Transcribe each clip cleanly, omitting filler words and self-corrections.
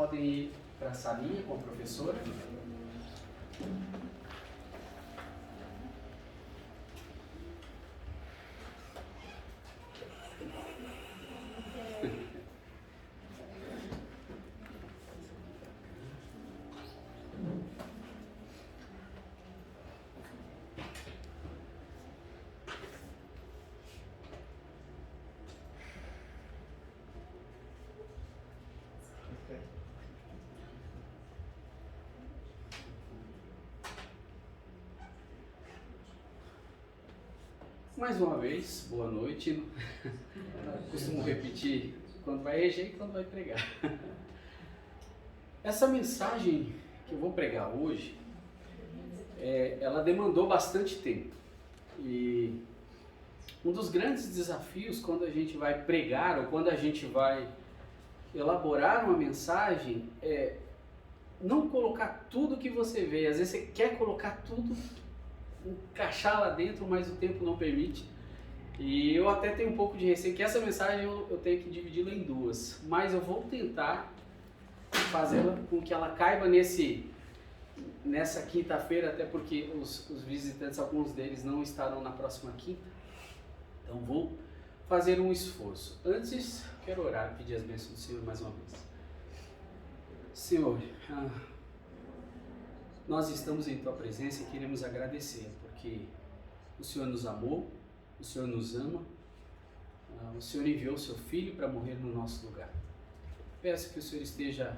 podem ir para a salinha com a professora. Mais uma vez, boa noite. Costumo repetir quando vai reger e quando vai pregar. Essa mensagem que eu vou pregar hoje, ela demandou bastante tempo. E um dos grandes desafios quando a gente vai pregar ou quando a gente vai elaborar uma mensagem é não colocar tudo que você vê. Às vezes você quer colocar tudo, encaixar lá dentro, mas o tempo não permite. E eu até tenho um pouco de receio que essa mensagem eu tenho que dividi-la em duas, mas eu vou tentar fazê-la com que ela caiba nessa quinta-feira, até porque os visitantes, alguns deles não estarão na próxima quinta, então vou fazer um esforço. Antes, quero orar e pedir as bênçãos do Senhor mais uma vez. Senhor, nós estamos em Tua presença e queremos agradecer, porque o Senhor nos amou, o Senhor nos ama, o Senhor enviou o Seu Filho para morrer no nosso lugar. Peço que o Senhor esteja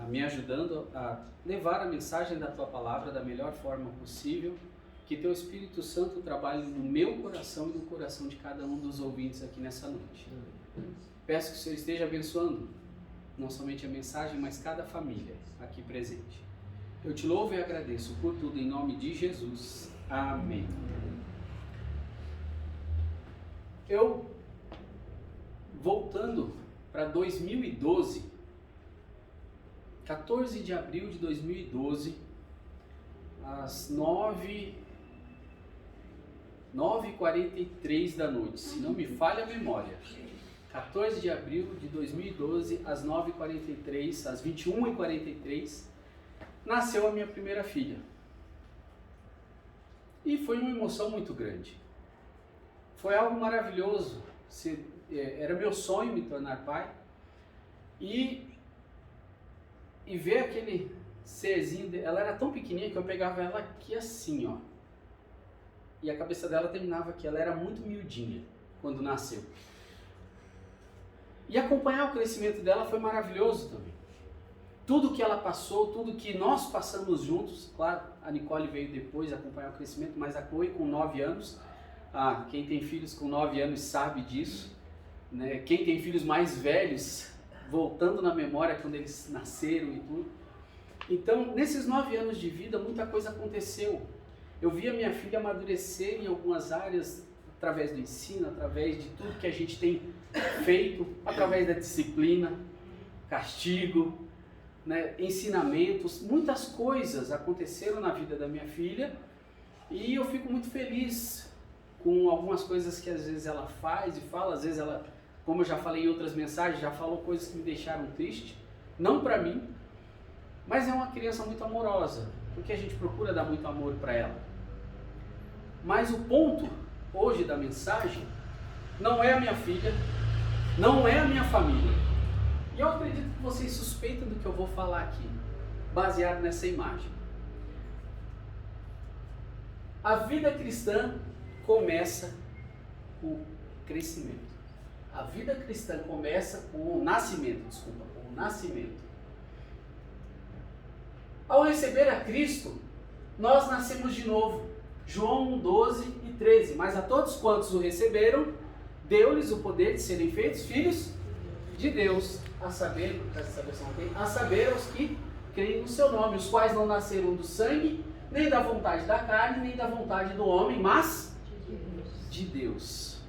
me ajudando a levar a mensagem da Tua Palavra da melhor forma possível, que Teu Espírito Santo trabalhe no meu coração e no coração de cada um dos ouvintes aqui nessa noite. Peço que o Senhor esteja abençoando não somente a mensagem, mas cada família aqui presente. Eu te louvo e agradeço por tudo em nome de Jesus. Amém. Eu, voltando para 2012, 14 de abril de 2012, às 9h43 da noite, se não me falha a memória. 14 de abril de 2012, às 9h43, às 21h43, nasceu a minha primeira filha. E foi uma emoção muito grande. Foi algo maravilhoso. Era meu sonho me tornar pai. E ver aquele serzinho, ela era tão pequenininha que eu pegava ela aqui assim, ó. E a cabeça dela terminava aqui. Ela era muito miudinha quando nasceu. E acompanhar o crescimento dela foi maravilhoso também. Tudo que ela passou, tudo que nós passamos juntos, claro, a Nicole veio depois acompanhar o crescimento, mas a Chloe com 9 anos, quem tem filhos com 9 anos sabe disso, né? Quem tem filhos mais velhos, voltando na memória quando eles nasceram e tudo. Então, nesses 9 anos de vida, muita coisa aconteceu. Eu vi a minha filha amadurecer em algumas áreas, através do ensino, através de tudo que a gente tem feito, através da disciplina, castigo, né, ensinamentos, muitas coisas aconteceram na vida da minha filha e eu fico muito feliz com algumas coisas que às vezes ela faz e fala, às vezes ela, como eu já falei em outras mensagens, já falou coisas que me deixaram triste, não para mim, mas é uma criança muito amorosa, porque a gente procura dar muito amor para ela. Mas o ponto hoje da mensagem não é a minha filha, não é a minha família. E eu acredito que vocês suspeitam do que eu vou falar aqui, baseado nessa imagem. A vida cristã começa com o crescimento. A vida cristã começa com o nascimento, com o nascimento. Ao receber a Cristo, nós nascemos de novo. João 12:13. Mas a todos quantos o receberam, deu-lhes o poder de serem feitos filhos de Deus, a saber aos que creem no seu nome, os quais não nasceram do sangue, nem da vontade da carne, nem da vontade do homem, mas de Deus.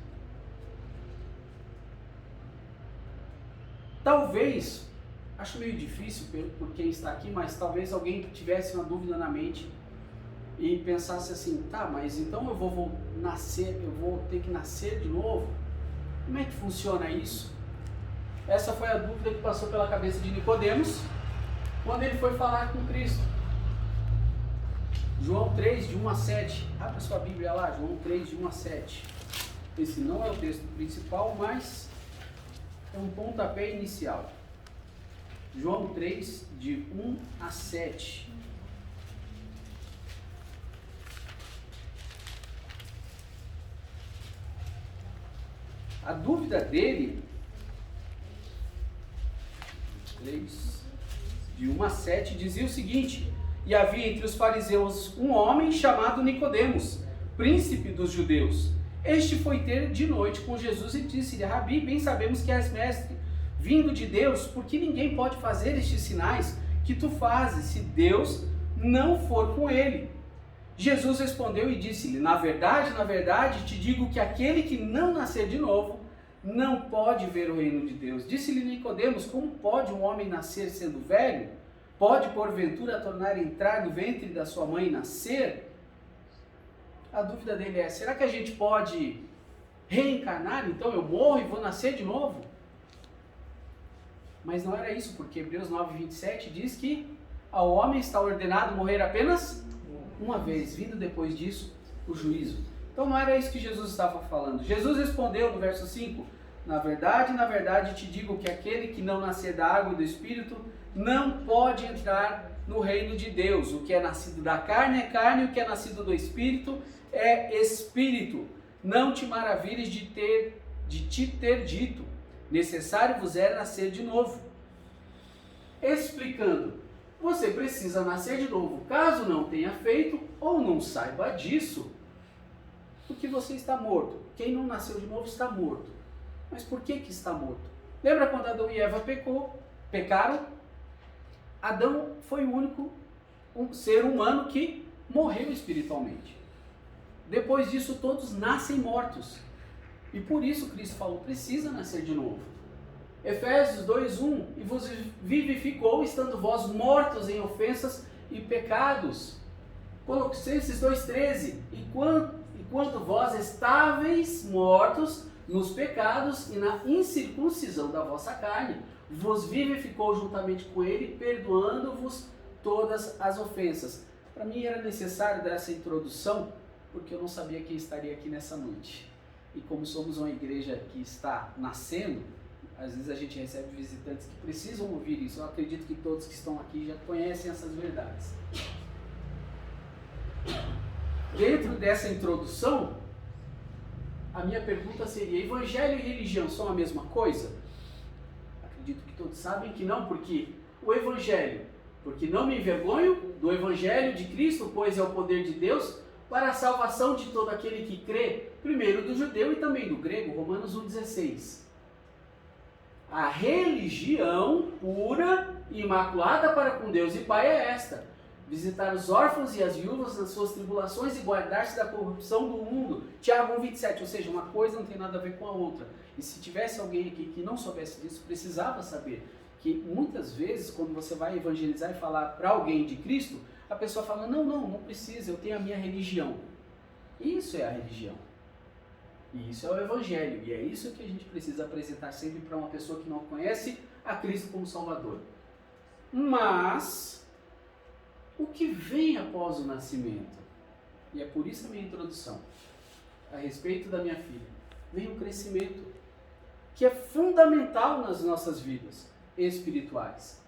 Talvez, acho meio difícil por quem está aqui, mas talvez alguém tivesse uma dúvida na mente e pensasse assim, tá, mas então eu vou ter que nascer de novo? Como é que funciona isso? Essa foi a dúvida que passou pela cabeça de Nicodemos quando ele foi falar com Cristo. João 3, de 1 a 7. Abra sua Bíblia lá, João 3, de 1 a 7. Esse não é o texto principal, mas é um pontapé inicial. João 3, de 1 a 7. A dúvida dele, 3, de 1 a 7, dizia o seguinte: e havia entre os fariseus um homem chamado Nicodemos, príncipe dos judeus. Este foi ter de noite com Jesus e disse-lhe: Rabi, bem sabemos que és mestre, vindo de Deus, porque ninguém pode fazer estes sinais que tu fazes, se Deus não for com ele. Jesus respondeu e disse-lhe: na verdade, te digo que aquele que não nascer de novo, não pode ver o reino de Deus. Disse-lhe Nicodemos: como pode um homem nascer sendo velho? Pode, porventura, tornar a entrar no ventre da sua mãe e nascer? A dúvida dele é: será que a gente pode reencarnar? Então eu morro e vou nascer de novo? Mas não era isso, porque Hebreus 9:27 diz que ao homem está ordenado morrer apenas uma vez, vindo depois disso o juízo. Então não era isso que Jesus estava falando. Jesus respondeu no verso 5: na verdade te digo que aquele que não nascer da água e do Espírito não pode entrar no reino de Deus. O que é nascido da carne é carne, o que é nascido do Espírito é Espírito. Não te maravilhes de te ter dito: necessário vos é nascer de novo. Explicando: você precisa nascer de novo. Caso não tenha feito ou não saiba disso, porque você está morto. Quem não nasceu de novo está morto. Mas por que está morto? Lembra quando Adão e Eva pecaram? Adão foi o único ser humano que morreu espiritualmente. Depois disso, todos nascem mortos. E por isso Cristo falou: precisa nascer de novo. Efésios 2:1: e vos vivificou, estando vós mortos em ofensas e pecados. Colossenses 2:13: e quando vós estáveis mortos nos pecados e na incircuncisão da vossa carne, vos vivificou juntamente com ele, perdoando-vos todas as ofensas. Para mim era necessário dar essa introdução, porque eu não sabia quem estaria aqui nessa noite. E como somos uma igreja que está nascendo, às vezes a gente recebe visitantes que precisam ouvir isso. Eu acredito que todos que estão aqui já conhecem essas verdades. Dentro dessa introdução, a minha pergunta seria: evangelho e religião são a mesma coisa? Acredito que todos sabem que não, porque o evangelho, porque não me envergonho do evangelho de Cristo, pois é o poder de Deus para a salvação de todo aquele que crê, primeiro do judeu e também do grego, Romanos 1,16. A religião pura e imaculada para com Deus e Pai é esta: visitar os órfãos e as viúvas nas suas tribulações e guardar-se da corrupção do mundo. Tiago 1,27, ou seja, uma coisa não tem nada a ver com a outra. E se tivesse alguém aqui que não soubesse disso, precisava saber que muitas vezes, quando você vai evangelizar e falar para alguém de Cristo, a pessoa fala: não precisa, eu tenho a minha religião. Isso é a religião. E isso é o evangelho. E é isso que a gente precisa apresentar sempre para uma pessoa que não conhece a Cristo como Salvador. Mas o que vem após o nascimento? E é por isso a minha introdução a respeito da minha filha. Vem um crescimento que é fundamental nas nossas vidas espirituais.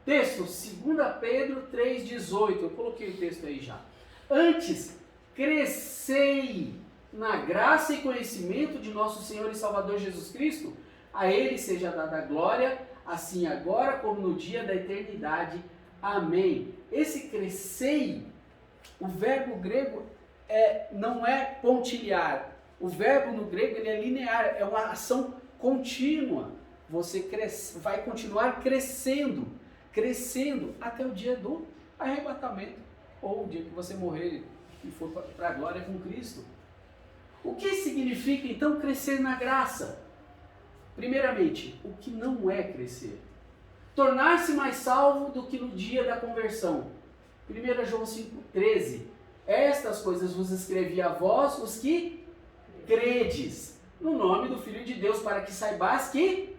Texto, 2 Pedro 3,18. Eu coloquei o texto aí já. Antes, crescei na graça e conhecimento de nosso Senhor e Salvador Jesus Cristo. A Ele seja dada a glória, assim agora como no dia da eternidade. Amém. Esse crescei, o verbo grego não é pontilhar. O verbo no grego ele é linear, é uma ação contínua. Você vai continuar crescendo até o dia do arrebatamento, ou o dia que você morrer e for para a glória com Cristo. O que significa então crescer na graça? Primeiramente, o que não é crescer? Tornar-se mais salvo do que no dia da conversão. 1 João 5,13. Estas coisas vos escrevi a vós, os que credes no nome do Filho de Deus, para que saibais que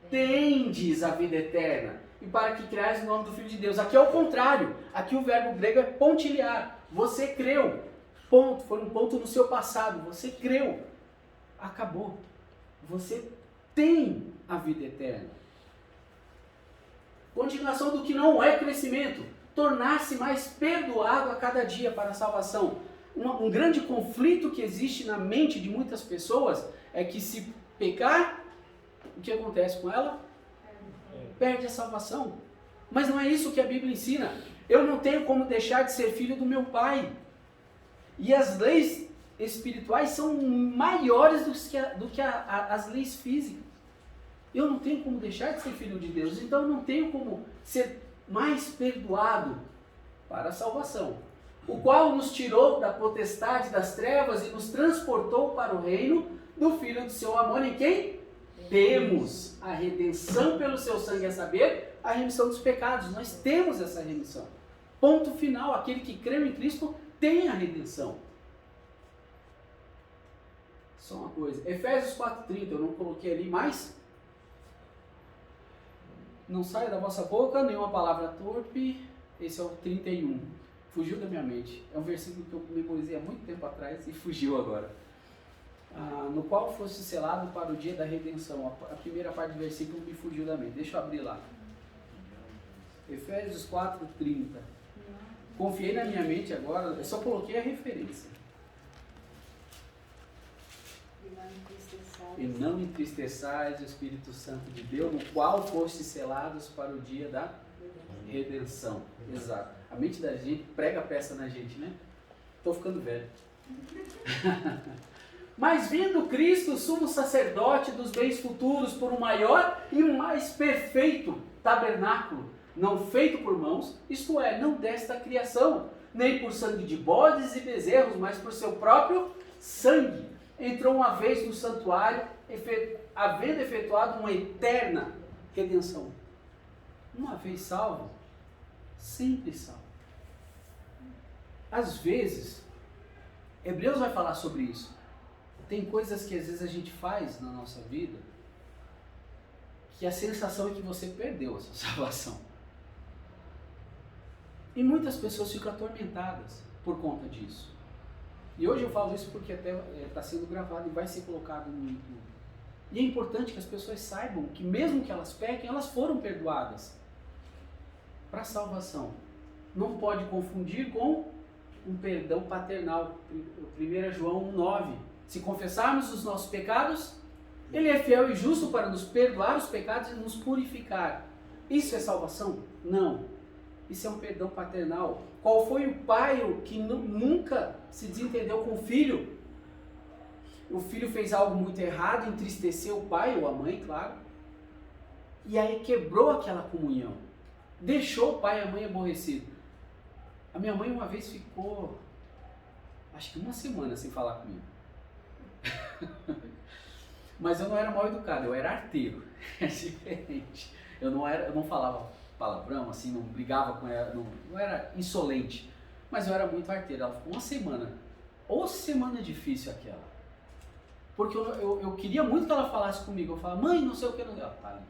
tendes a vida eterna, e para que creais no nome do Filho de Deus. Aqui é o contrário, aqui o verbo grego é pontilhar, você creu, ponto, foi um ponto no seu passado, você creu, acabou, você tem a vida eterna. Continuação do que não é crescimento, tornar-se mais perdoado a cada dia para a salvação. Um grande conflito que existe na mente de muitas pessoas é que se pecar, o que acontece com ela? Perde a salvação. Mas não é isso que a Bíblia ensina. Eu não tenho como deixar de ser filho do meu Pai. E as leis espirituais são maiores do que as leis físicas. Eu não tenho como deixar de ser filho de Deus. Então eu não tenho como ser mais perdoado para a salvação. O qual nos tirou da potestade das trevas e nos transportou para o reino do Filho do seu amor, em quem temos a redenção pelo seu sangue, a saber, a remissão dos pecados. Nós temos essa remissão. Ponto final. Aquele que crê em Cristo tem a redenção. Só uma coisa. Efésios 4,30, eu não coloquei ali, mas não saia da vossa boca nenhuma palavra torpe. Esse é o 31. Fugiu da minha mente. É um versículo que eu memorizei há muito tempo atrás e fugiu agora. No qual fosse selado para o dia da redenção. A primeira parte do versículo me fugiu da mente. Deixa eu abrir lá. Efésios 4,30. Confiei na minha mente agora, eu só coloquei a referência. E não entristeçais o Espírito Santo de Deus, no qual foste selados para o dia da redenção. Exato. A mente da gente prega a peça na gente, né? Estou ficando velho. Mas vindo Cristo, sumo sacerdote dos bens futuros, por um maior e um mais perfeito tabernáculo, não feito por mãos, isto é, não desta criação, nem por sangue de bodes e bezerros, mas por seu próprio sangue. Entrou uma vez no santuário, havendo efetuado uma eterna redenção. Uma vez salvo, sempre salvo. Às vezes, Hebreus vai falar sobre isso. Tem coisas que às vezes a gente faz na nossa vida que a sensação é que você perdeu a sua salvação. E muitas pessoas ficam atormentadas por conta disso. E hoje eu falo isso porque até está sendo gravado e vai ser colocado no YouTube. E é importante que as pessoas saibam que mesmo que elas pequem, elas foram perdoadas para a salvação. Não pode confundir com um perdão paternal. 1 João 1,9. Se confessarmos os nossos pecados, Ele é fiel e justo para nos perdoar os pecados e nos purificar. Isso é salvação? Não. Isso é um perdão paternal. Qual foi o pai que nunca se desentendeu com o filho? O filho fez algo muito errado, entristeceu o pai ou a mãe, claro. E aí quebrou aquela comunhão. Deixou o pai e a mãe aborrecidos. A minha mãe uma vez ficou, acho que uma semana sem falar comigo. Mas eu não era mal educado, eu era arteiro. É diferente. Eu não falava palavrão, assim, não brigava com ela, não era insolente. Mas eu era muito arteiro. Ela ficou uma semana. Ou semana difícil aquela. Porque eu queria muito que ela falasse comigo. Eu falava, mãe, não sei o que. Ela tá ali.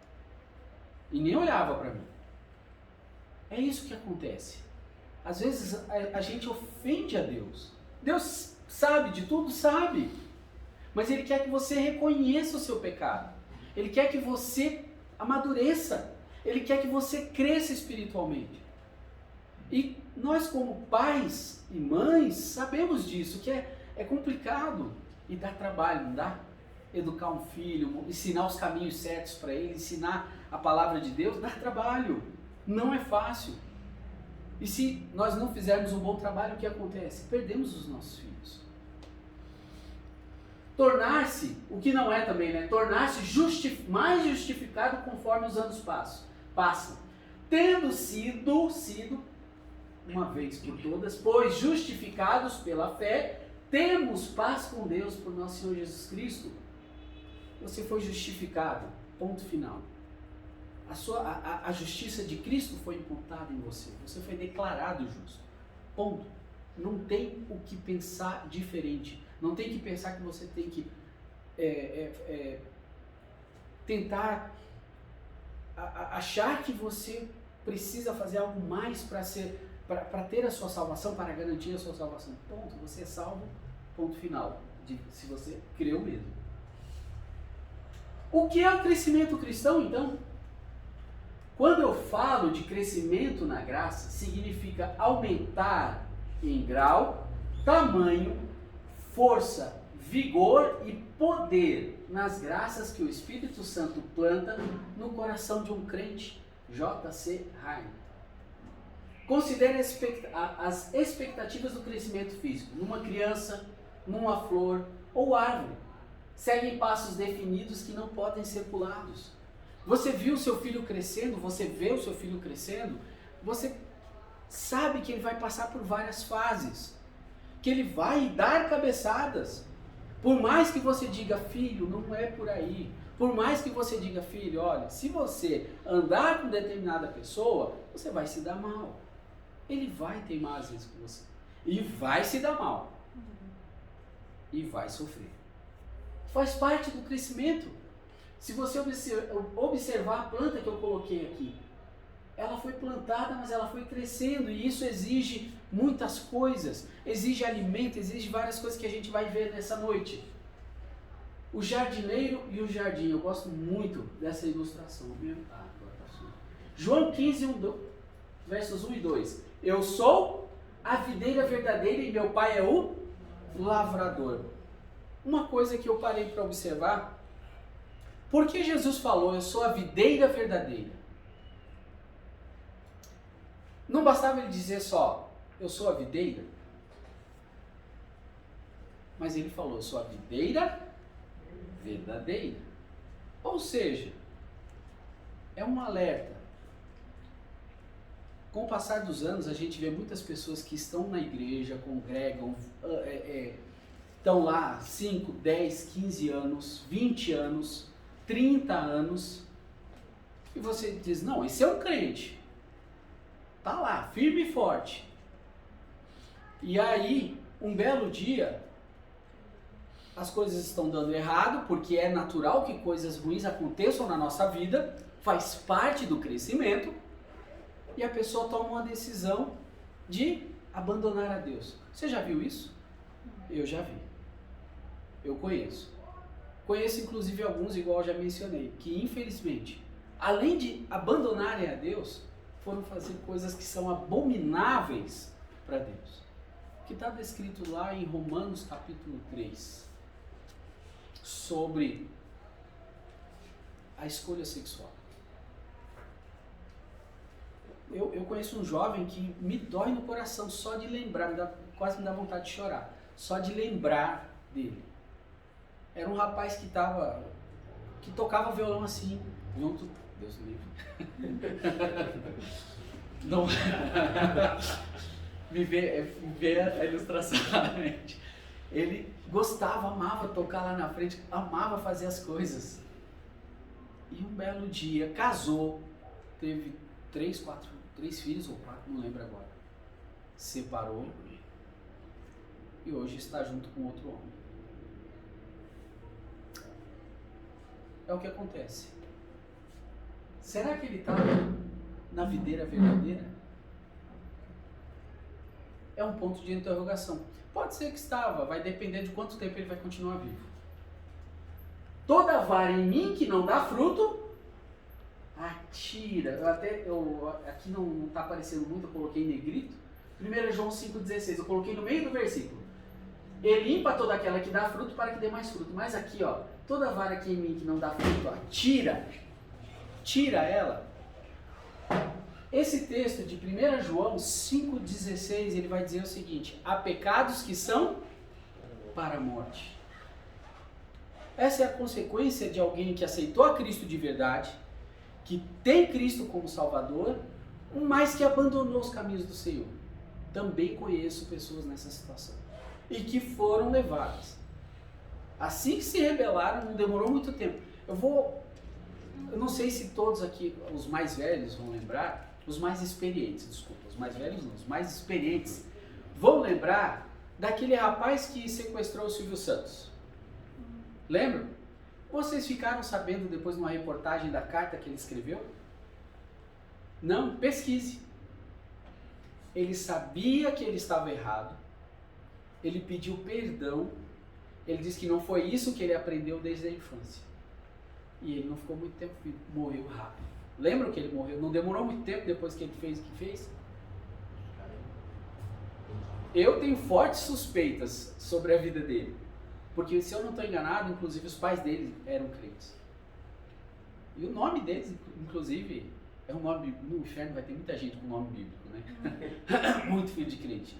E nem olhava para mim. É isso que acontece. Às vezes a gente ofende a Deus. Deus sabe de tudo, sabe. Mas Ele quer que você reconheça o seu pecado. Ele quer que você amadureça. Ele quer que você cresça espiritualmente. E nós como pais e mães sabemos disso, que é complicado e dá trabalho, não dá? Educar um filho, ensinar os caminhos certos para ele, ensinar a palavra de Deus, dá trabalho. Não é fácil. E se nós não fizermos um bom trabalho, o que acontece? Perdemos os nossos filhos. Tornar-se, o que não é também, né? Tornar-se mais justificado conforme os anos passam. Tendo sido, uma vez por todas, pois justificados pela fé, temos paz com Deus por nosso Senhor Jesus Cristo. Você foi justificado, ponto final. A justiça de Cristo foi imputada em você. Você foi declarado justo. Ponto. Não tem o que pensar diferente. Não tem que pensar que você tem que tentar achar que você precisa fazer algo mais para ter a sua salvação, para garantir a sua salvação. Ponto, você é salvo, ponto final, se você creu mesmo. O que é o crescimento cristão, então? Quando eu falo de crescimento na graça, significa aumentar em grau, tamanho, força, vigor e poder nas graças que o Espírito Santo planta no coração de um crente. J.C. Ryle. Considere as expectativas do crescimento físico numa criança, numa flor ou árvore. Seguem passos definidos que não podem ser pulados. Você viu o seu filho crescendo, você vê o seu filho crescendo, você sabe que ele vai passar por várias fases, que ele vai dar cabeçadas. Por mais que você diga, filho, não é por aí. Por mais que você diga, filho, olha, se você andar com determinada pessoa, você vai se dar mal. Ele vai teimar às vezes com você. E vai se dar mal. E vai sofrer. Faz parte do crescimento. Se você observar a planta que eu coloquei aqui, ela foi plantada, mas ela foi crescendo, e isso exige muitas coisas, exige alimento, exige várias coisas que a gente vai ver nessa noite. O jardineiro e o jardim, eu gosto muito dessa ilustração. João 15, versos 1 e 2. Eu sou a videira verdadeira e meu pai é o lavrador. Uma coisa que eu parei para observar, por que Jesus falou, eu sou a videira verdadeira? Não bastava ele dizer só, eu sou a videira, mas ele falou, eu sou a videira verdadeira. Ou seja, é um alerta. Com o passar dos anos, a gente vê muitas pessoas que estão na igreja, congregam, estão lá 5, 10, 15 anos, 20 anos, 30 anos, e você diz, não, esse é um crente. Tá lá, firme e forte. E aí, um belo dia, as coisas estão dando errado, porque é natural que coisas ruins aconteçam na nossa vida, faz parte do crescimento, e a pessoa toma uma decisão de abandonar a Deus. Você já viu isso? Eu já vi. Eu conheço. Conheço inclusive alguns, igual eu já mencionei, que infelizmente, além de abandonarem a Deus, foram fazer coisas que são abomináveis para Deus. Que está descrito lá em Romanos capítulo 3, sobre a escolha sexual. Eu conheço um jovem que me dói no coração só de lembrar, quase me dá vontade de chorar, só de lembrar dele. Era um rapaz que tocava violão assim, junto, Deus me livre. Não, me vê a ilustração na mente. Ele gostava, amava tocar lá na frente, amava fazer as coisas. E um belo dia, casou, teve 3 filhos ou 4, não lembro agora. Separou e hoje está junto com outro homem. É o que acontece. Será que ele está na videira verdadeira? É um ponto de interrogação. Pode ser que estava, vai depender de quanto tempo ele vai continuar vivo. Toda vara em mim que não dá fruto, atira. Aqui não está aparecendo muito, eu coloquei em negrito. 1 João 5,16, eu coloquei no meio do versículo. Ele limpa toda aquela que dá fruto para que dê mais fruto. Mas aqui, ó, toda vara aqui em mim que não dá fruto, ó, tira ela. Esse texto de 1 João 5,16, ele vai dizer o seguinte: há pecados que são para a morte. Essa é a consequência de alguém que aceitou a Cristo de verdade, que tem Cristo como Salvador, mas que abandonou os caminhos do Senhor. Também conheço pessoas nessa situação. E que foram levadas. Assim que se rebelaram, não demorou muito tempo. Eu não sei se todos aqui, os mais velhos vão lembrar, os mais experientes, desculpa, os mais velhos não, os mais experientes, vão lembrar daquele rapaz que sequestrou o Silvio Santos. Lembram? Vocês ficaram sabendo depois de uma reportagem da carta que ele escreveu? Não, pesquise. Ele sabia que ele estava errado, ele pediu perdão, ele disse que não foi isso que ele aprendeu desde a infância. E ele não ficou muito tempo vivo, morreu rápido. Lembra que ele morreu? Não demorou muito tempo depois que ele fez o que fez? Eu tenho fortes suspeitas sobre a vida dele. Porque se eu não estou enganado, inclusive os pais dele eram crentes. E o nome deles, inclusive, é um nome, no inferno vai ter muita gente com nome bíblico, né? Muito filho de crente.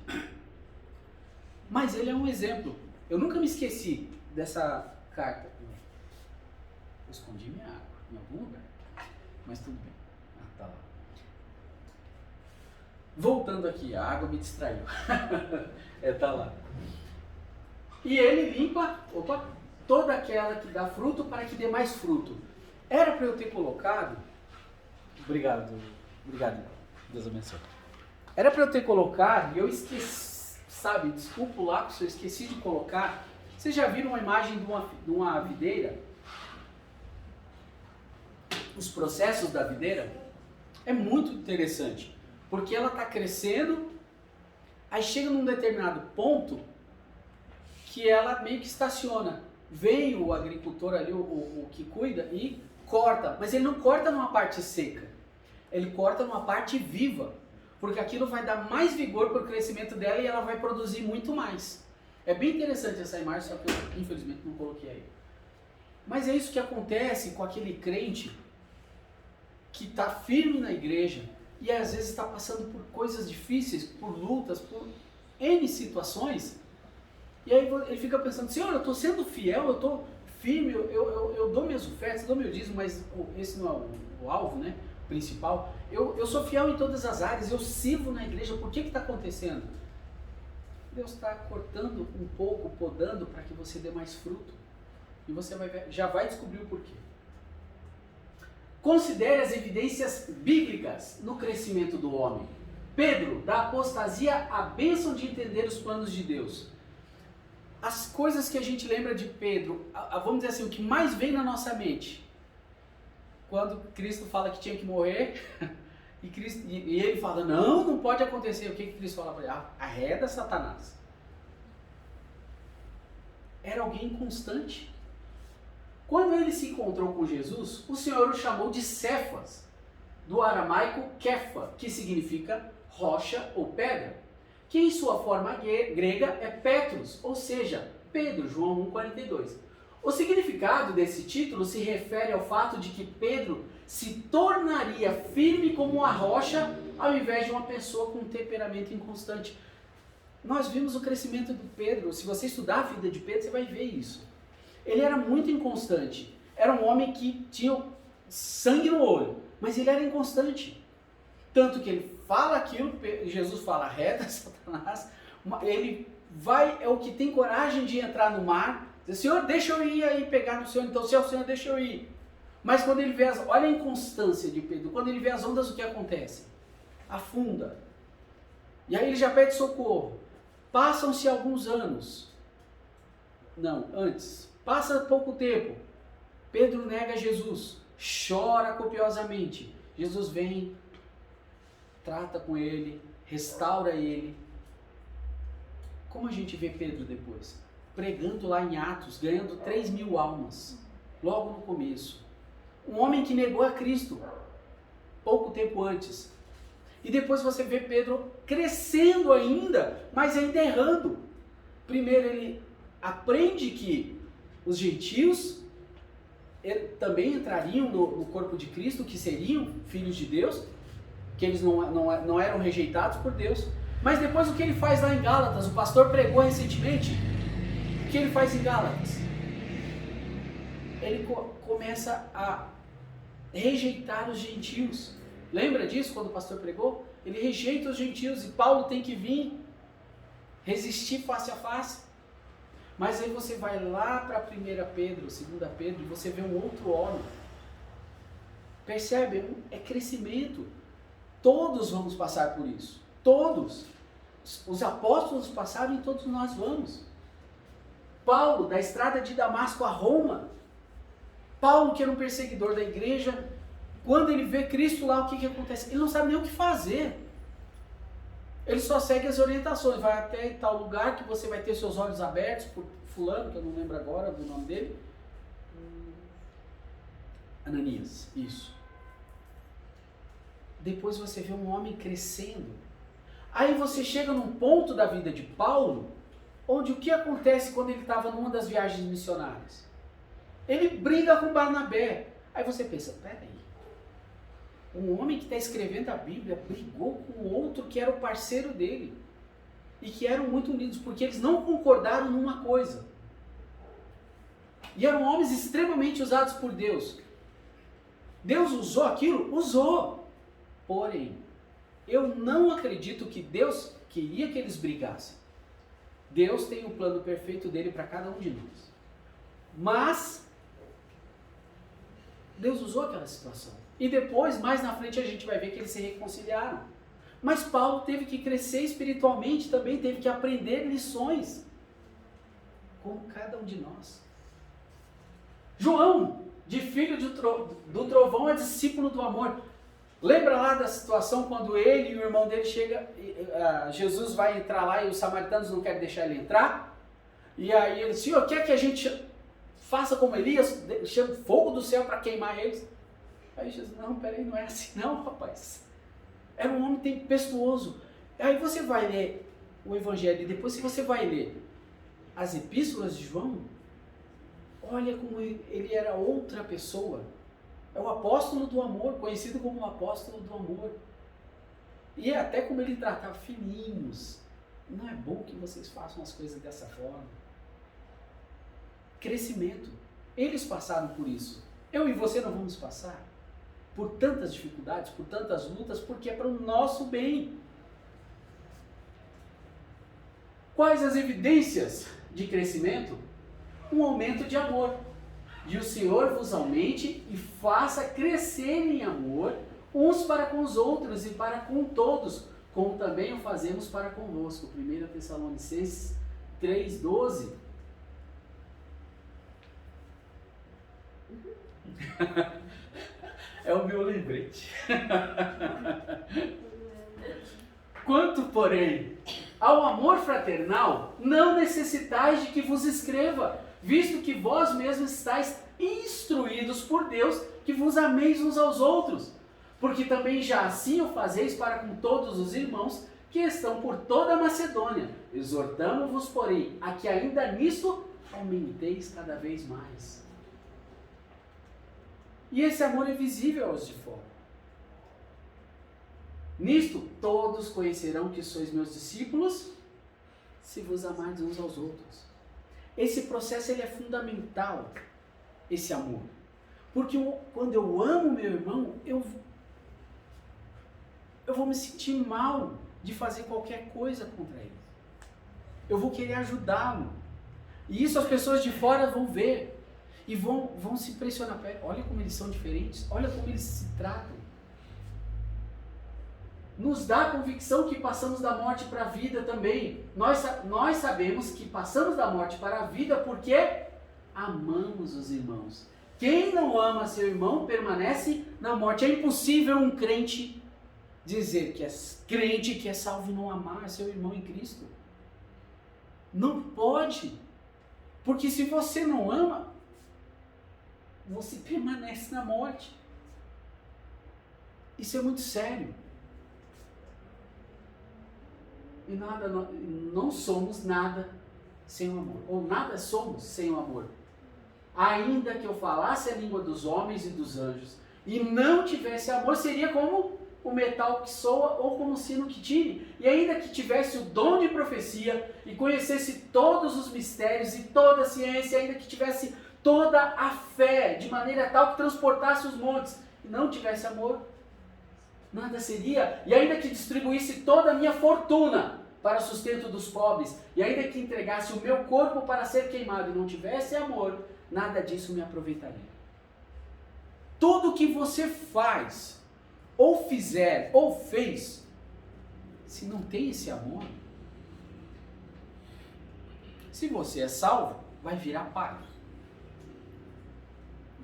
Mas ele é um exemplo. Eu nunca me esqueci dessa carta. Eu escondi minha água em algum lugar. Mas tudo bem. Tá lá. Voltando aqui, a água me distraiu. Tá lá. E ele limpa, toda aquela que dá fruto para que dê mais fruto. Era para eu ter colocado... Obrigado, Deus abençoe. Era para eu ter colocado, e eu esqueci, sabe, desculpa lá, porque eu esqueci de colocar. Vocês já viram uma imagem de uma videira? Os processos da videira? É muito interessante, porque ela está crescendo, aí chega num determinado ponto que ela meio que estaciona. Vem o agricultor ali, o que cuida, e corta, mas ele não corta numa parte seca, ele corta numa parte viva, porque aquilo vai dar mais vigor para o crescimento dela e ela vai produzir muito mais. É bem interessante essa imagem, só que eu infelizmente não coloquei aí. Mas é isso que acontece com aquele crente que está firme na igreja e às vezes está passando por coisas difíceis, por lutas, por N situações, e aí ele fica pensando, Senhor, eu estou sendo fiel, eu estou firme, eu dou minhas ofertas, dou meu dízimo, mas esse não é o alvo, né, principal. Eu sou fiel em todas as áreas, eu sirvo na igreja, por que está acontecendo? Deus está cortando um pouco, podando para que você dê mais fruto. E você já vai descobrir o porquê. Considere as evidências bíblicas no crescimento do homem. Pedro, da apostasia, a bênção de entender os planos de Deus. As coisas que a gente lembra de Pedro, vamos dizer assim, o que mais vem na nossa mente, quando Cristo fala que tinha que morrer, e ele fala, não pode acontecer, o que Cristo fala para ele? Arreda Satanás. Era alguém constante. Quando ele se encontrou com Jesus, o Senhor o chamou de Cefas, do aramaico Kefa, que significa rocha ou pedra, que em sua forma grega é Petros, ou seja, Pedro, João 1,42. O significado desse título se refere ao fato de que Pedro se tornaria firme como uma rocha, ao invés de uma pessoa com um temperamento inconstante. Nós vimos o crescimento de Pedro, se você estudar a vida de Pedro, você vai ver isso. Ele era muito inconstante, era um homem que tinha sangue no olho, mas ele era inconstante. Tanto que ele fala aquilo, Jesus fala, arreda Satanás, ele vai, é o que tem coragem de entrar no mar, diz, Senhor, deixa eu ir aí pegar no Senhor, então se é o Senhor, deixa eu ir. Mas quando ele vê olha a inconstância de Pedro, quando ele vê as ondas, o que acontece? Afunda. E aí ele já pede socorro. Passam-se alguns anos. Não, antes. Passa pouco tempo. Pedro nega Jesus. Chora copiosamente. Jesus vem, trata com ele, restaura ele. Como a gente vê Pedro depois? Pregando lá em Atos, ganhando 3.000 almas. Logo no começo. Um homem que negou a Cristo. Pouco tempo antes. E depois você vê Pedro crescendo ainda, mas ainda errando. Primeiro ele aprende que os gentios também entrariam no corpo de Cristo, que seriam filhos de Deus, que eles não eram rejeitados por Deus. Mas depois o que ele faz lá em Gálatas, o pastor pregou recentemente, o que ele faz em Gálatas? Ele começa a rejeitar os gentios. Lembra disso quando o pastor pregou? Ele rejeita os gentios e Paulo tem que vir resistir face a face. Mas aí você vai lá para 1 Pedro, 2 Pedro, e você vê um outro homem. Percebe? É crescimento. Todos vamos passar por isso. Todos. Os apóstolos passaram e todos nós vamos. Paulo, da estrada de Damasco a Roma. Paulo, que era um perseguidor da igreja, Quando ele vê Cristo lá, o que acontece? Ele não sabe nem o que fazer. Ele só segue as orientações. Vai até tal lugar que você vai ter seus olhos abertos por fulano, que eu não lembro agora do nome dele. Ananias, isso. Depois você vê um homem crescendo. Aí você chega num ponto da vida de Paulo, onde o que acontece quando ele estava numa das viagens missionárias? Ele briga com Barnabé. Aí você pensa, peraí, um homem que está escrevendo a Bíblia brigou com outro que era o parceiro dele. E que eram muito unidos, porque eles não concordaram numa coisa. E eram homens extremamente usados por Deus. Deus usou aquilo? Usou. Porém, eu não acredito que Deus queria que eles brigassem. Deus tem o plano perfeito dele para cada um de nós. Mas, Deus usou aquela situação. E depois, mais na frente, a gente vai ver que eles se reconciliaram. Mas Paulo teve que crescer espiritualmente também, teve que aprender lições. Como cada um de nós. João, de filho do trovão, é discípulo do amor. Lembra lá da situação quando ele e o irmão dele chega, Jesus vai entrar lá e os samaritanos não querem deixar ele entrar? E aí ele, Senhor, quer que a gente faça como Elias, chame fogo do céu para queimar eles? Aí Jesus, não, peraí, não é assim não, rapaz. Era um homem tempestuoso. Aí você vai ler o Evangelho e depois se você vai ler as epístolas de João, olha como ele era outra pessoa. É o apóstolo do amor, conhecido como o apóstolo do amor. E é até como ele tratava filhinhos. Não é bom que vocês façam as coisas dessa forma. Crescimento. Eles passaram por isso. Eu e você não vamos passar por tantas dificuldades, por tantas lutas, porque é para o nosso bem. Quais as evidências de crescimento? Um aumento de amor. E o Senhor vos aumente e faça crescer em amor uns para com os outros e para com todos, como também o fazemos para convosco. 1 Tessalonicenses 3,12. É o meu lembrete. Quanto, porém, ao amor fraternal, não necessitais de que vos escreva, visto que vós mesmos estáis instruídos por Deus que vos ameis uns aos outros, porque também já assim o fazeis para com todos os irmãos que estão por toda a Macedônia. Exortamo-vos, porém, a que ainda nisto aumenteis cada vez mais. E esse amor é visível aos de fora. Nisto todos conhecerão que sois meus discípulos, se vos amardes uns aos outros. Esse processo ele é fundamental, esse amor. Porque quando eu amo meu irmão, eu vou me sentir mal de fazer qualquer coisa contra ele. Eu vou querer ajudá-lo. E isso as pessoas de fora vão ver. E vão se impressionar. Olha como eles são diferentes. Olha como eles se tratam. Nos dá a convicção que passamos da morte para a vida também. Nós sabemos que passamos da morte para a vida porque amamos os irmãos. Quem não ama seu irmão permanece na morte. É impossível um crente dizer que é crente, que é salvo e não amar seu irmão em Cristo. Não pode. Porque se você não ama, você permanece na morte. Isso é muito sério. E não somos nada sem o amor. Ou nada somos sem o amor. Ainda que eu falasse a língua dos homens e dos anjos e não tivesse amor, seria como o metal que soa ou como o sino que tire. E ainda que tivesse o dom de profecia e conhecesse todos os mistérios e toda a ciência, ainda que tivesse toda a fé de maneira tal que transportasse os montes e não tivesse amor, nada seria. E ainda que distribuísse toda a minha fortuna para o sustento dos pobres, e ainda que entregasse o meu corpo para ser queimado e não tivesse amor, nada disso me aproveitaria. Tudo que você faz, ou fizer, ou fez, se não tem esse amor, se você é salvo, vai virar palha.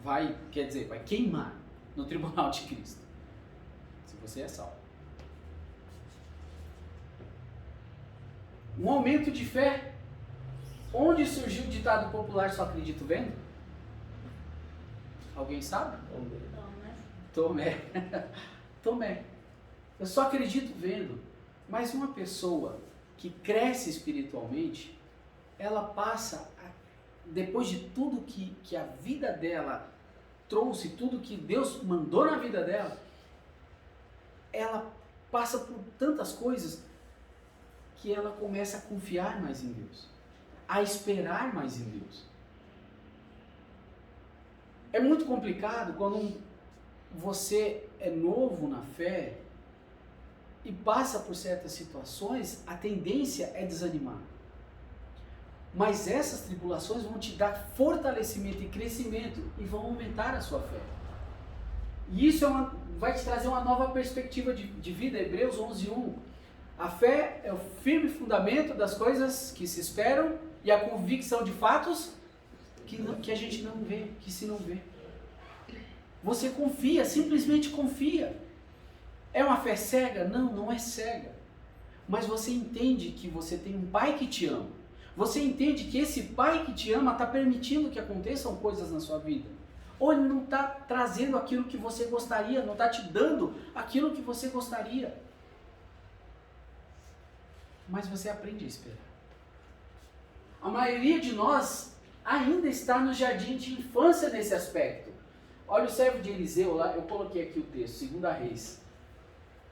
Vai queimar. no tribunal de Cristo. Se você é salvo. Um aumento de fé. Onde surgiu o ditado popular só acredito vendo? Alguém sabe? Tomé. Tomé. Eu só acredito vendo. Mas uma pessoa que cresce espiritualmente, ela passa, depois de tudo que a vida dela trouxe, tudo que Deus mandou na vida dela, ela passa por tantas coisas que ela começa a confiar mais em Deus, a esperar mais em Deus. É muito complicado quando você é novo na fé e passa por certas situações, a tendência é desanimar. Mas essas tribulações vão te dar fortalecimento e crescimento e vão aumentar a sua fé. E isso vai te trazer uma nova perspectiva de vida. Hebreus 11:1. A fé é o firme fundamento das coisas que se esperam e a convicção de fatos que a gente não vê, que se não vê. Você confia, simplesmente confia. É uma fé cega? Não, não é cega. Mas você entende que você tem um pai que te ama. Você entende que esse pai que te ama está permitindo que aconteçam coisas na sua vida. Ou ele não está trazendo aquilo que você gostaria, não está te dando aquilo que você gostaria. Mas você aprende a esperar. A maioria de nós ainda está no jardim de infância nesse aspecto. Olha o servo de Eliseu lá, eu coloquei aqui o texto, 2 Reis.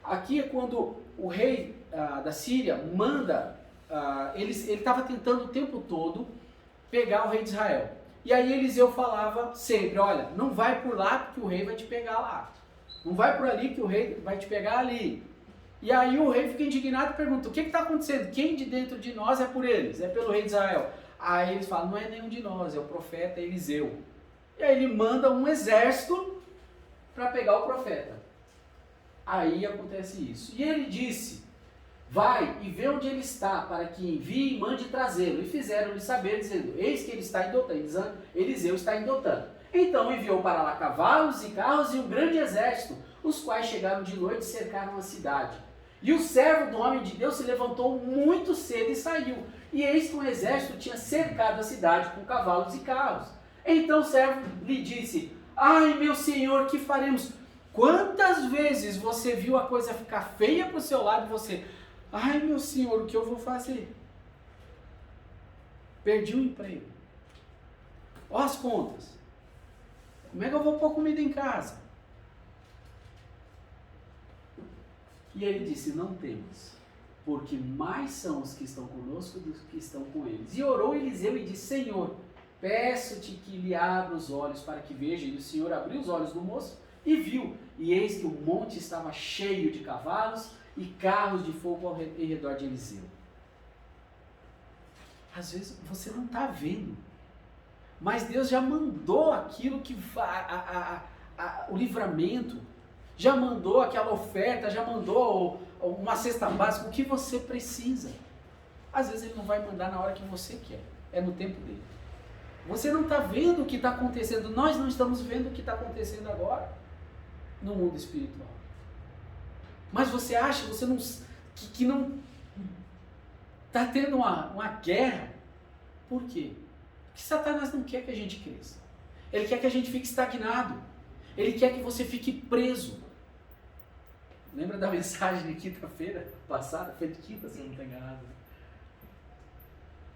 Aqui é quando o rei da Síria manda, ele estava tentando o tempo todo pegar o rei de Israel. E aí Eliseu falava sempre, olha, não vai por lá porque o rei vai te pegar lá. Não vai por ali que o rei vai te pegar ali. E aí o rei fica indignado e pergunta, o que está acontecendo? Quem de dentro de nós é por eles? É pelo rei de Israel. Aí eles falam, não é nenhum de nós, é o profeta Eliseu. E aí ele manda um exército para pegar o profeta. Aí acontece isso. E ele disse, vai e vê onde ele está, para que envie e mande trazê-lo. E fizeram-lhe saber, dizendo, eis que ele está em Dotã. Eliseu está em Dotã. Então enviou para lá cavalos e carros e um grande exército, os quais chegaram de noite e cercaram a cidade. E o servo do homem de Deus se levantou muito cedo e saiu. E eis que um exército tinha cercado a cidade com cavalos e carros. Então o servo lhe disse, ai meu senhor, que faremos? Quantas vezes você viu a coisa ficar feia para o seu lado e você, ai meu senhor, o que eu vou fazer? Perdi o emprego. Olha as contas. Como é que eu vou pôr comida em casa? E ele disse, não temos, porque mais são os que estão conosco do que estão com eles. E orou Eliseu e disse, Senhor, peço-te que lhe abra os olhos para que veja. E o Senhor abriu os olhos do moço e viu. E eis que o monte estava cheio de cavalos e carros de fogo em redor de Eliseu. Às vezes você não está vendo, mas Deus já mandou aquilo que o livramento, já mandou aquela oferta, já mandou uma cesta básica, o que você precisa. Às vezes Ele não vai mandar na hora que você quer, é no tempo dele. Você não está vendo o que está acontecendo, nós não estamos vendo o que está acontecendo agora no mundo espiritual. Mas você acha que não está tendo uma guerra? Por quê? Porque Satanás não quer que a gente cresça. Ele quer que a gente fique estagnado. Ele quer que você fique preso. Lembra da mensagem de quinta-feira passada? Foi de quinta, se eu não estou enganado.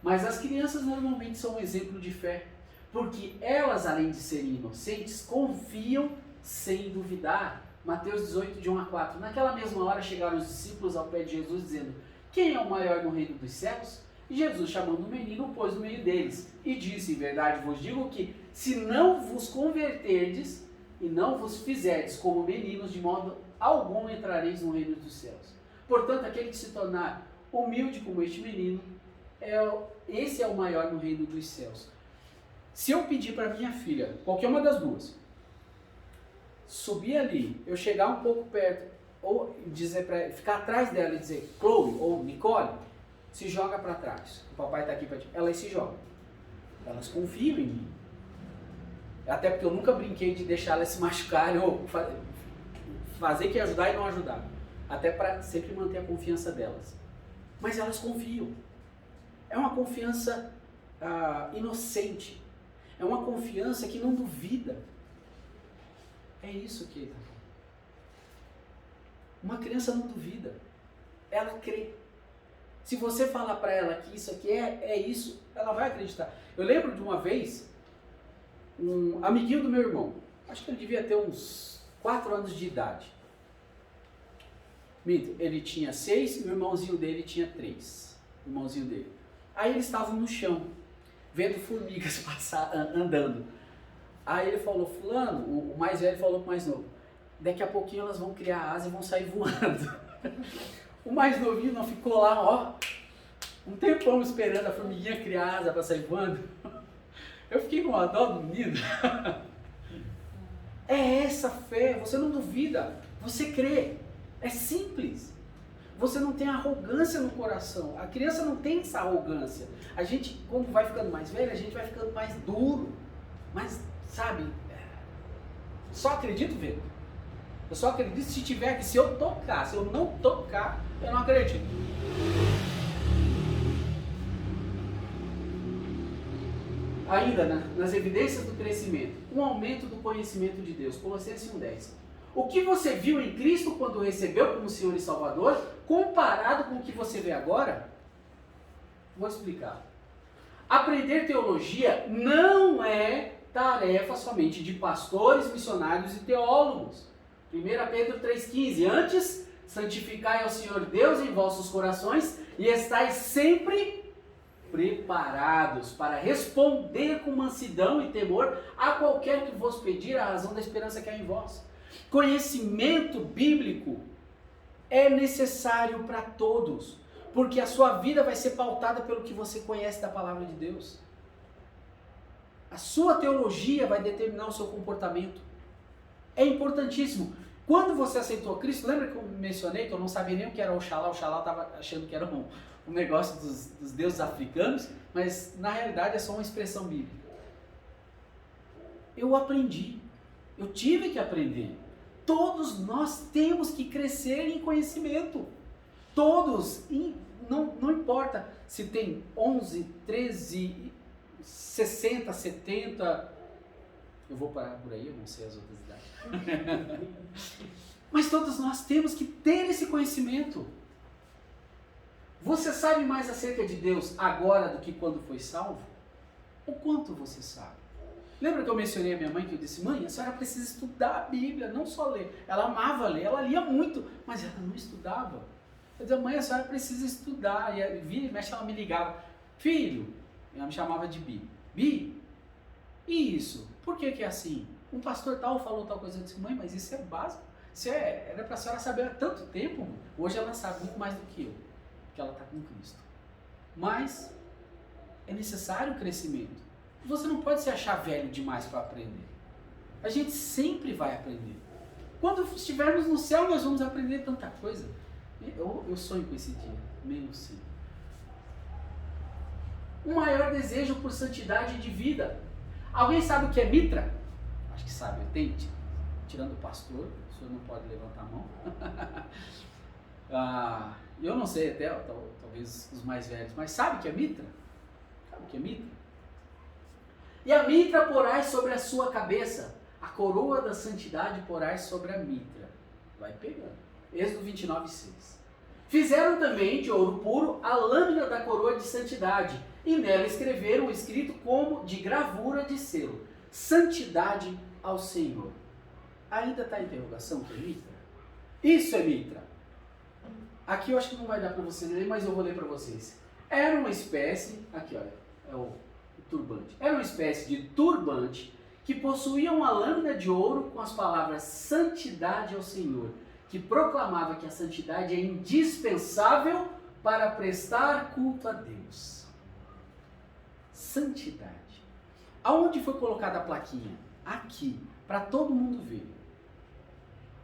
Mas as crianças normalmente são um exemplo de fé. Porque elas, além de serem inocentes, confiam sem duvidar. Mateus 18, de 1 a 4. Naquela mesma hora chegaram os discípulos ao pé de Jesus, dizendo, quem é o maior no reino dos céus? E Jesus, chamando o menino, o pôs no meio deles. E disse, em verdade vos digo que, se não vos converterdes e não vos fizerdes como meninos, de modo algum entrareis no reino dos céus. Portanto, aquele que se tornar humilde como este menino, esse é o maior no reino dos céus. Se eu pedir para minha filha, qualquer uma das duas, subir ali, eu chegar um pouco perto, ou dizer para ficar atrás dela e dizer, Chloe ou Nicole, se joga para trás. O papai está aqui para ti. Elas se jogam. Elas confiam em mim. Até porque eu nunca brinquei de deixar elas se machucarem ou fazer que ajudar e não ajudar. Até para sempre manter a confiança delas. Mas elas confiam. É uma confiança inocente. É uma confiança que não duvida. É isso que ele está falando. Uma criança não duvida. Ela crê. Se você falar para ela que isso aqui é isso, ela vai acreditar. Eu lembro de uma vez, um amiguinho do meu irmão, acho que ele devia ter uns 4 anos de idade. Ele tinha 6 e o irmãozinho dele tinha 3. O irmãozinho dele. Aí eles estavam no chão, vendo formigas passar, andando. Aí ele falou, fulano, o mais velho falou pro mais novo, daqui a pouquinho elas vão criar asa e vão sair voando. O mais novinho não ficou lá, ó, um tempão esperando a formiguinha criar asa para sair voando. Eu fiquei com uma dó do menino. É essa fé, você não duvida, você crê. É simples. Você não tem arrogância no coração. A criança não tem essa arrogância. A gente, quando vai ficando mais velho, a gente vai ficando mais duro. Mas, sabe, só acredito vendo. Eu só acredito se tiver aqui. Se eu tocar, se eu não tocar, eu não acredito. Ainda nas evidências do crescimento, um aumento do conhecimento de Deus. Colossenses 1:10. O que você viu em Cristo quando o recebeu como Senhor e Salvador, comparado com o que você vê agora? Vou explicar. Aprender teologia não é tarefa somente de pastores, missionários e teólogos. 1 Pedro 3,15. Antes, santificai ao Senhor Deus em vossos corações e estais sempre preparados para responder com mansidão e temor a qualquer que vos pedir a razão da esperança que há em vós. Conhecimento bíblico é necessário para todos, porque a sua vida vai ser pautada pelo que você conhece da palavra de Deus. A sua teologia vai determinar o seu comportamento. É importantíssimo. Quando você aceitou Cristo, lembra que eu mencionei que eu não sabia nem o que era Oxalá? Oxalá estava achando que era um negócio dos deuses africanos, mas na realidade é só uma expressão bíblica. Eu aprendi. Eu tive que aprender. Todos nós temos que crescer em conhecimento. Todos, não importa se tem 11, 13, 60, 70, eu vou parar por aí, eu não sei as outras idades. Mas todos nós temos que ter esse conhecimento. Você sabe mais acerca de Deus agora do que quando foi salvo? O quanto você sabe? Lembra que eu mencionei a minha mãe, que eu disse, mãe, a senhora precisa estudar a Bíblia, não só ler. Ela amava ler, ela lia muito, mas ela não estudava. Eu dizia, mãe, a senhora precisa estudar. E vira e mexe, ela me ligava. Filho, ela me chamava de Bi. Bi, e isso? Por que é assim? Um pastor tal falou tal coisa. Eu disse, mãe, mas isso é básico. Isso era para a senhora saber há tanto tempo. Mãe. Hoje ela sabe muito mais do que eu, porque ela está com Cristo. Mas é necessário o crescimento. Você não pode se achar velho demais para aprender. A gente sempre vai aprender. Quando estivermos no céu, nós vamos aprender tanta coisa. Eu sonho com esse dia, meio sim. Um maior desejo por santidade de vida. Alguém sabe o que é mitra? Acho que sabe, tente. Tirando o pastor, o senhor não pode levantar a mão. Eu não sei até, talvez os mais velhos, mas sabe o que é mitra? Sabe o que é mitra? E a mitra porás sobre a sua cabeça, a coroa da santidade porás sobre a mitra. Vai pegando. Êxodo 29:6. Fizeram também de ouro puro a lâmina da coroa de santidade, e nela escreveram o escrito como de gravura de selo: santidade ao Senhor. Ainda está a interrogação que é mitra? Isso é mitra. Aqui eu acho que não vai dar para vocês lerem, mas eu vou ler para vocês. Era uma espécie, aqui olha, é o turbante. Era uma espécie de turbante que possuía uma lâmina de ouro com as palavras santidade ao Senhor, que proclamava que a santidade é indispensável para prestar culto a Deus. Santidade. Aonde foi colocada a plaquinha? Aqui, para todo mundo ver.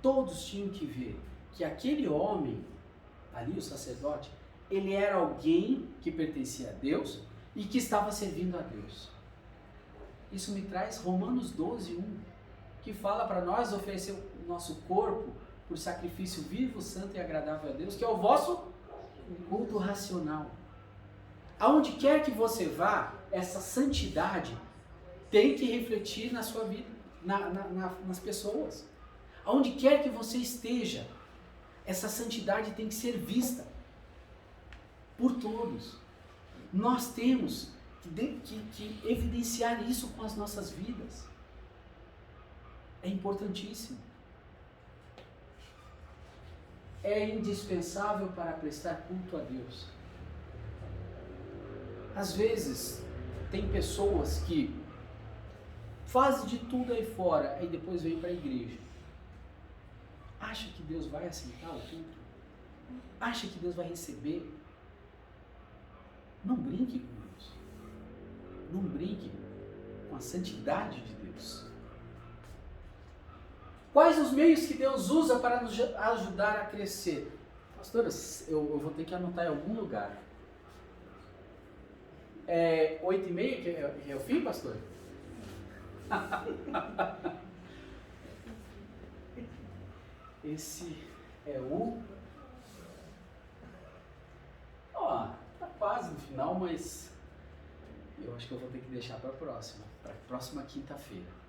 Todos tinham que ver que aquele homem, ali o sacerdote, ele era alguém que pertencia a Deus e que estava servindo a Deus. Isso me traz Romanos 12, 1, que fala para nós oferecer o nosso corpo por sacrifício vivo, santo e agradável a Deus, que é o vosso culto racional. Aonde quer que você vá, essa santidade tem que refletir na sua vida, nas pessoas. Aonde quer que você esteja, essa santidade tem que ser vista por todos. Nós temos que evidenciar isso com as nossas vidas. É importantíssimo. É indispensável para prestar culto a Deus. Às vezes, tem pessoas que fazem de tudo aí fora, aí depois vêm para a igreja. Acha que Deus vai aceitar o culto? Acha que Deus vai receber? Não brinque com Deus. Não brinque com a santidade de Deus. Quais os meios que Deus usa para nos ajudar a crescer? Pastora, eu vou ter que anotar em algum lugar. 8h30 que é o fim, pastor? Esse é o... tá quase no final, mas eu acho que eu vou ter que deixar para a próxima quinta-feira.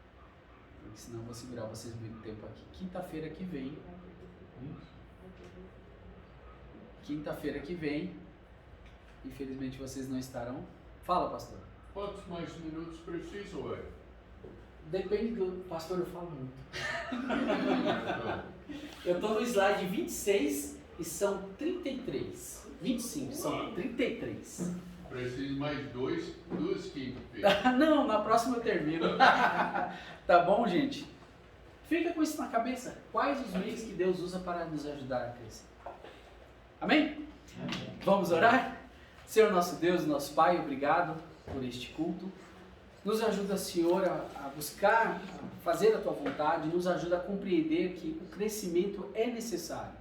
Porque senão eu vou segurar vocês muito tempo aqui. Quinta-feira que vem, infelizmente vocês não estarão. Fala, pastor. Quantos mais minutos precisa, ué? Depende do... Pastor, eu falo muito. Eu estou no slide 26 e são 33. 25, são 33. Preciso mais duas quintas-feiras. Não, na próxima eu termino. Tá bom, gente? Fica com isso na cabeça. Quais os meios que Deus usa para nos ajudar a crescer? Amém? Amém. Vamos orar? Senhor nosso Deus, nosso Pai, obrigado por este culto. Nos ajuda, Senhor, a buscar, a fazer a Tua vontade. Nos ajuda a compreender que o crescimento é necessário.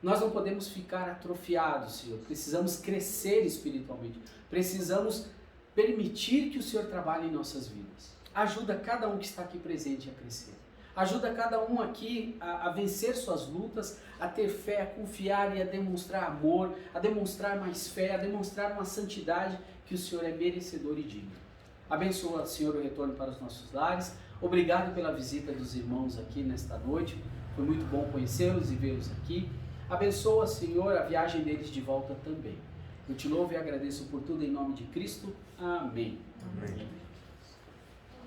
Nós não podemos ficar atrofiados, Senhor. Precisamos crescer espiritualmente. Precisamos permitir que o Senhor trabalhe em nossas vidas. Ajuda cada um que está aqui presente a crescer. Ajuda cada um aqui a vencer suas lutas, a ter fé, a confiar e a demonstrar amor, a demonstrar mais fé, a demonstrar uma santidade que o Senhor é merecedor e digno. Abençoa, Senhor, o retorno para os nossos lares. Obrigado pela visita dos irmãos aqui nesta noite. Foi muito bom conhecê-los e vê-los aqui. Abençoa, Senhor, a viagem deles de volta também. Eu te louvo e agradeço por tudo em nome de Cristo. Amém. Amém.